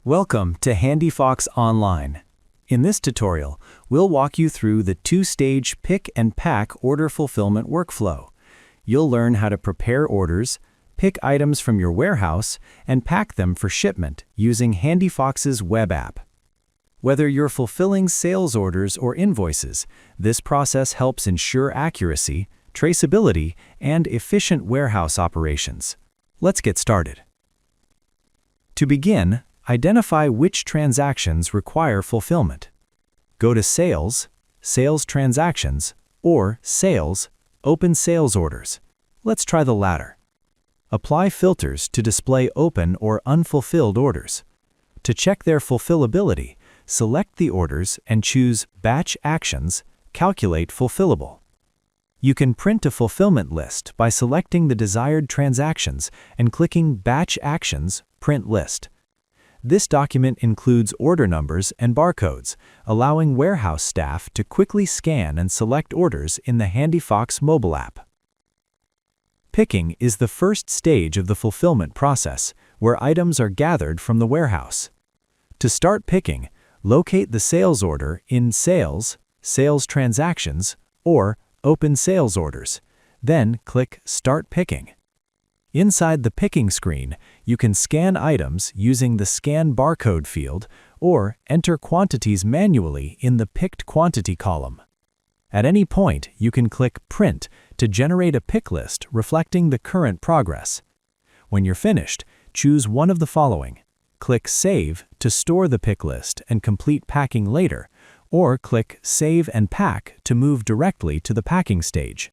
Welcome to HandiFox Online. In this tutorial, we'll walk you through the two-stage pick and pack order fulfillment workflow. You'll learn how to prepare orders, pick items from your warehouse, and pack them for shipment using HandiFox's web app. Whether you're fulfilling sales orders or invoices, this process helps ensure accuracy, traceability, and efficient warehouse operations. Let's get started. To begin, identify which transactions require fulfillment. Go to Sales, Sales Transactions, or Sales, Open Sales Orders. Let's try the latter. Apply filters to display open or unfulfilled orders. To check their fulfillability, select the orders and choose Batch Actions, Calculate Fulfillable. You can print a fulfillment list by selecting the desired transactions and clicking Batch Actions, Print List. This document includes order numbers and barcodes, allowing warehouse staff to quickly scan and select orders in the HandiFox mobile app. Picking is the first stage of the fulfillment process, where items are gathered from the warehouse. To start picking, locate the sales order in Sales, Sales Transactions, or Open Sales Orders. Then click Start Picking. Inside the picking screen, you can scan items using the Scan Barcode field or enter quantities manually in the Picked Quantity column. At any point, you can click Print to generate a pick list reflecting the current progress. When you're finished, choose one of the following. Click Save to store the pick list and complete packing later, or click Save and Pack to move directly to the packing stage.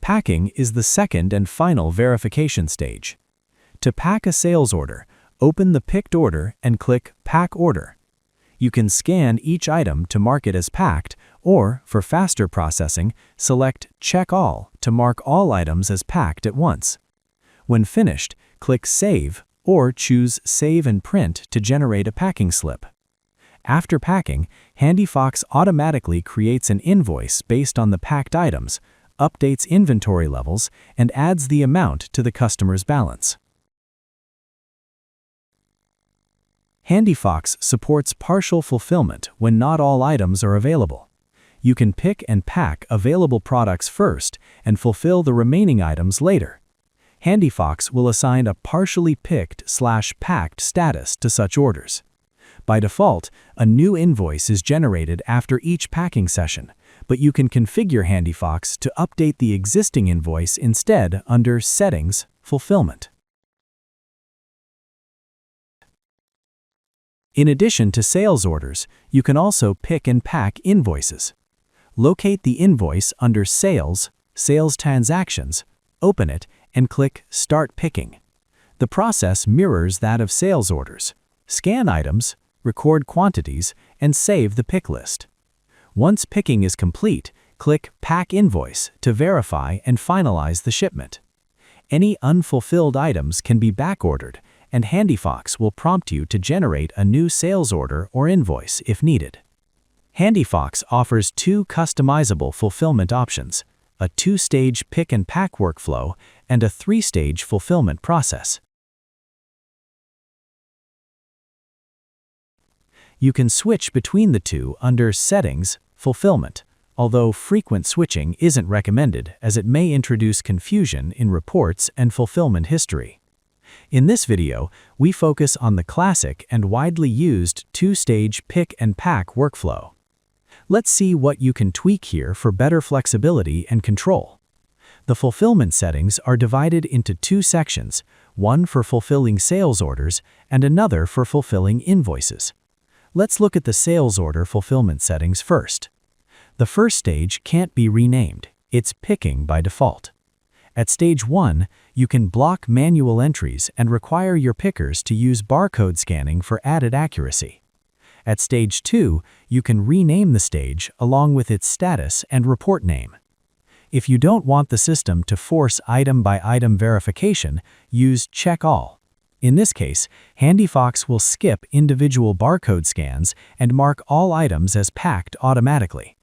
Packing is the second and final verification stage. To pack a sales order, open the picked order and click Pack Order. You can scan each item to mark it as packed, or, for faster processing, select Check All to mark all items as packed at once. When finished, click Save or choose Save and Print to generate a packing slip. After packing, HandiFox automatically creates an invoice based on the packed items, updates inventory levels, and adds the amount to the customer's balance. HandiFox supports partial fulfillment when not all items are available. You can pick and pack available products first and fulfill the remaining items later. HandiFox will assign a partially picked/packed status to such orders. By default, a new invoice is generated after each packing session, but you can configure HandiFox to update the existing invoice instead under Settings, Fulfillment. In addition to sales orders, you can also pick and pack invoices. Locate the invoice under Sales, Sales Transactions, open it, and click Start Picking. The process mirrors that of sales orders. Scan items, record quantities, and save the pick list. Once picking is complete, click Pack Invoice to verify and finalize the shipment. Any unfulfilled items can be backordered, and HandiFox will prompt you to generate a new sales order or invoice if needed. HandiFox offers two customizable fulfillment options: a two-stage pick and pack workflow and a three-stage fulfillment process. You can switch between the two under Settings, Fulfillment, although frequent switching isn't recommended as it may introduce confusion in reports and fulfillment history. In this video, we focus on the classic and widely used two-stage pick and pack workflow. Let's see what you can tweak here for better flexibility and control. The fulfillment settings are divided into two sections, one for fulfilling sales orders and another for fulfilling invoices. Let's look at the sales order fulfillment settings first. The first stage can't be renamed. It's picking by default. At stage 1, you can block manual entries and require your pickers to use barcode scanning for added accuracy. At stage 2, you can rename the stage along with its status and report name. If you don't want the system to force item-by-item verification, use Check All. In this case, HandiFox will skip individual barcode scans and mark all items as packed automatically.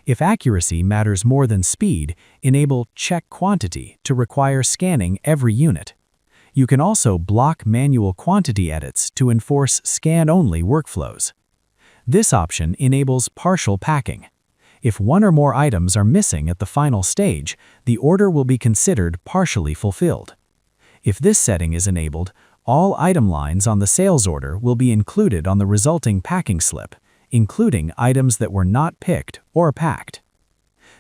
If accuracy matters more than speed, enable Check Quantity to require scanning every unit. You can also block manual quantity edits to enforce scan-only workflows. This option enables partial packing. If one or more items are missing at the final stage, the order will be considered partially fulfilled. If this setting is enabled, all item lines on the sales order will be included on the resulting packing slip, including items that were not picked or packed.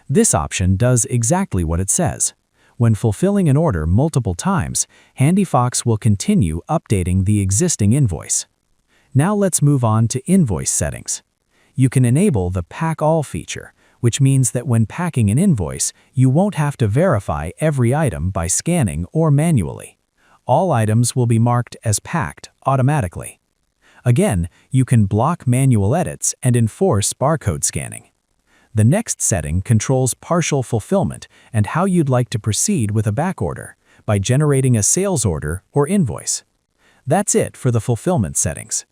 This option does exactly what it says. When fulfilling an order multiple times, HandiFox will continue updating the existing invoice. Now let's move on to invoice settings. You can enable the Pack All feature, which means that when packing an invoice, you won't have to verify every item by scanning or manually. All items will be marked as packed automatically. Again, you can block manual edits and enforce barcode scanning. The next setting controls partial fulfillment and how you'd like to proceed with a backorder by generating a sales order or invoice. That's it for the fulfillment settings.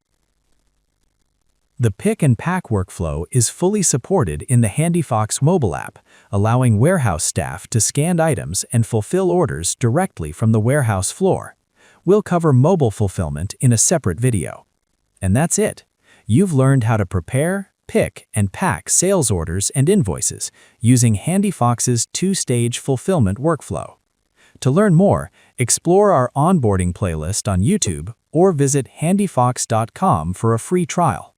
The pick and pack workflow is fully supported in the HandiFox mobile app, allowing warehouse staff to scan items and fulfill orders directly from the warehouse floor. We'll cover mobile fulfillment in a separate video. And that's it. You've learned how to prepare, pick, and pack sales orders and invoices using HandiFox's two-stage fulfillment workflow. To learn more, explore our onboarding playlist on YouTube or visit handifox.com for a free trial.